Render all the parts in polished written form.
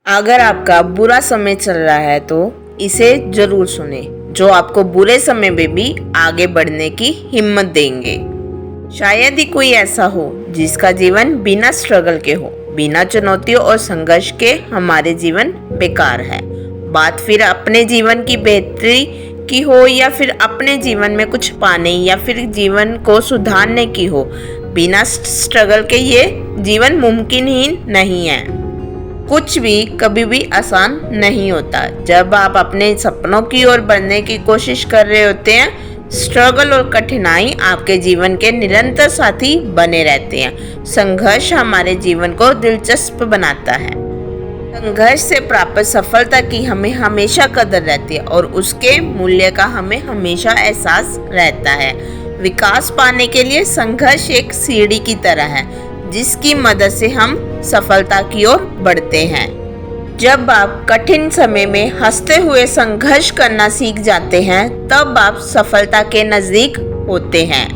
अगर आपका बुरा समय चल रहा है तो इसे जरूर सुने, जो आपको बुरे समय में भी आगे बढ़ने की हिम्मत देंगे। शायद ही कोई ऐसा हो जिसका जीवन बिना स्ट्रगल के हो, बिना चुनौतियों और संघर्ष के हमारे जीवन बेकार है। बात फिर अपने जीवन की बेहतरी की हो या फिर अपने जीवन में कुछ पाने या फिर जीवन को सुधारने की हो, बिना स्ट्रगल के ये जीवन मुमकिन ही नहीं है। कुछ भी कभी भी आसान नहीं होता। जब आप अपने सपनों की ओर बढ़ने की कोशिश कर रहे होते हैं, स्ट्रगल और कठिनाई आपके जीवन के निरंतर साथी बने रहते हैं। संघर्ष हमारे जीवन को दिलचस्प बनाता है। संघर्ष से प्राप्त सफलता की हमें हमेशा कदर रहती है और उसके मूल्य का हमें हमेशा एहसास रहता है। विकास पाने के लिए संघर्ष एक सीढ़ी की तरह है, जिसकी मदद से हम सफलता की ओर बढ़ते हैं। जब आप कठिन समय में हंसते हुए संघर्ष करना सीख जाते हैं, तब आप सफलता के नजदीक होते हैं।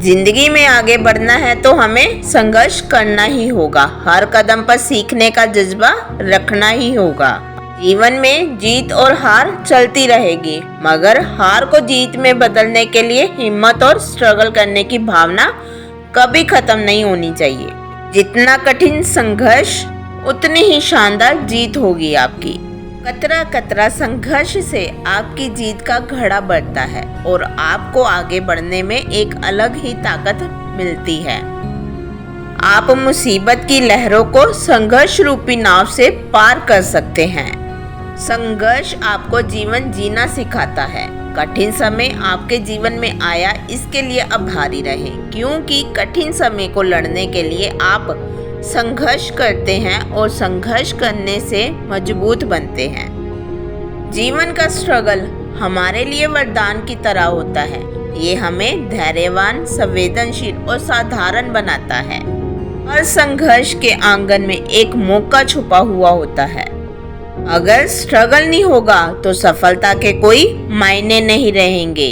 जिंदगी में आगे बढ़ना है तो हमें संघर्ष करना ही होगा। हर कदम पर सीखने का जज्बा रखना ही होगा। जीवन में जीत और हार चलती रहेगी, मगर हार को जीत में बदलने के लिए हिम्मत और स्ट्रगल करने की भावना कभी खत्म नहीं होनी चाहिए। जितना कठिन संघर्ष उतनी ही शानदार जीत होगी आपकी। कतरा कतरा संघर्ष से आपकी जीत का घड़ा बढ़ता है और आपको आगे बढ़ने में एक अलग ही ताकत मिलती है। आप मुसीबत की लहरों को संघर्ष रूपी नाव से पार कर सकते हैं। संघर्ष आपको जीवन जीना सिखाता है। कठिन समय आपके जीवन में आया, इसके लिए आभारी रहें, क्योंकि कठिन समय को लड़ने के लिए आप संघर्ष करते हैं और संघर्ष करने से मजबूत बनते हैं। जीवन का स्ट्रगल हमारे लिए वरदान की तरह होता है। ये हमें धैर्यवान, संवेदनशील और साधारण बनाता है। हर संघर्ष के आंगन में एक मौका छुपा हुआ होता है। अगर स्ट्रगल नहीं होगा तो सफलता के कोई मायने नहीं रहेंगे।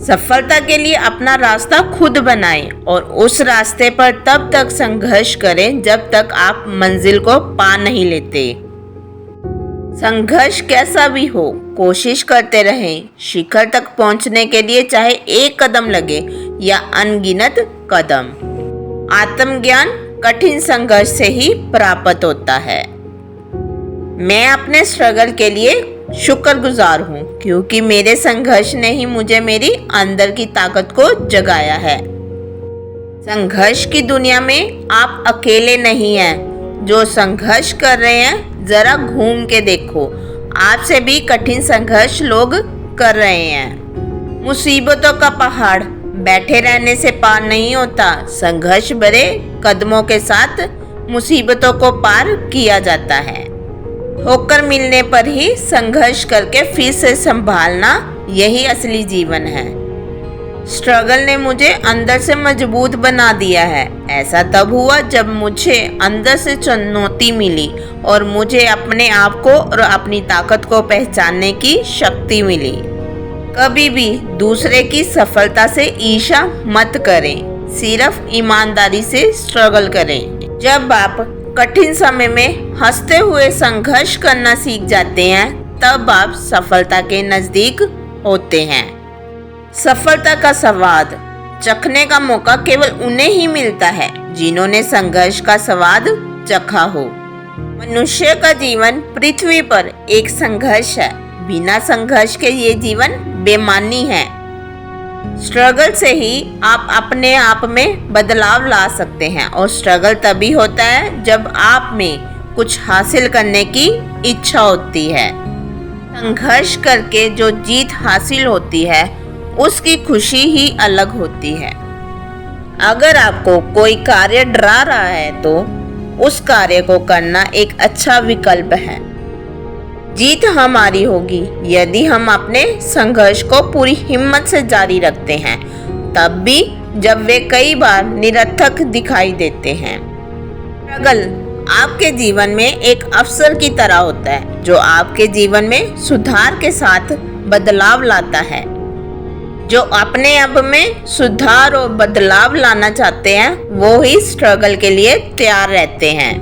सफलता के लिए अपना रास्ता खुद बनाएं और उस रास्ते पर तब तक संघर्ष करें जब तक आप मंजिल को पा नहीं लेते। संघर्ष कैसा भी हो, कोशिश करते रहें। शिखर तक पहुंचने के लिए चाहे एक कदम लगे या अनगिनत कदम। आत्मज्ञान कठिन संघर्ष से ही प्राप्त होता है। मैं अपने स्ट्रगल के लिए शुक्रगुजार हूँ, क्योंकि मेरे संघर्ष ने ही मुझे मेरी अंदर की ताकत को जगाया है। संघर्ष की दुनिया में आप अकेले नहीं हैं। जो संघर्ष कर रहे हैं, जरा घूम के देखो, आपसे भी कठिन संघर्ष लोग कर रहे हैं। मुसीबतों का पहाड़ बैठे रहने से पार नहीं होता। संघर्ष भरे कदमों के साथ मुसीबतों को पार किया जाता है। ठोकर मिलने पर ही संघर्ष करके फिर से संभालना, यही असली जीवन है। स्ट्रगल ने मुझे अंदर से मजबूत बना दिया है। ऐसा तब हुआ जब मुझे अंदर से चुनौती मिली और मुझे अपने आप को और अपनी ताकत को पहचानने की शक्ति मिली। कभी भी दूसरे की सफलता से ईर्ष्या मत करें, सिर्फ ईमानदारी से स्ट्रगल करें। जब आप कठिन समय में हंसते हुए संघर्ष करना सीख जाते हैं, तब आप सफलता के नजदीक होते हैं। सफलता का स्वाद चखने का मौका केवल उन्हें ही मिलता है जिन्होंने संघर्ष का स्वाद चखा हो। मनुष्य का जीवन पृथ्वी पर एक संघर्ष है। बिना संघर्ष के ये जीवन बेमानी है। स्ट्रगल से ही आप अपने आप में बदलाव ला सकते हैं, और स्ट्रगल तभी होता है जब आप में कुछ हासिल करने की इच्छा होती है। संघर्ष करके जो जीत हासिल होती है, उसकी खुशी ही अलग होती है। अगर आपको कोई कार्य डरा रहा है तो उस कार्य को करना एक अच्छा विकल्प है। जीत हमारी होगी यदि हम अपने संघर्ष को पूरी हिम्मत से जारी रखते हैं, तब भी जब वे कई बार निरर्थक दिखाई देते हैं। स्ट्रगल आपके जीवन में एक अवसर की तरह होता है, जो आपके जीवन में सुधार के साथ बदलाव लाता है। जो अपने आप में सुधार और बदलाव लाना चाहते हैं, वो ही स्ट्रगल के लिए तैयार रहते हैं।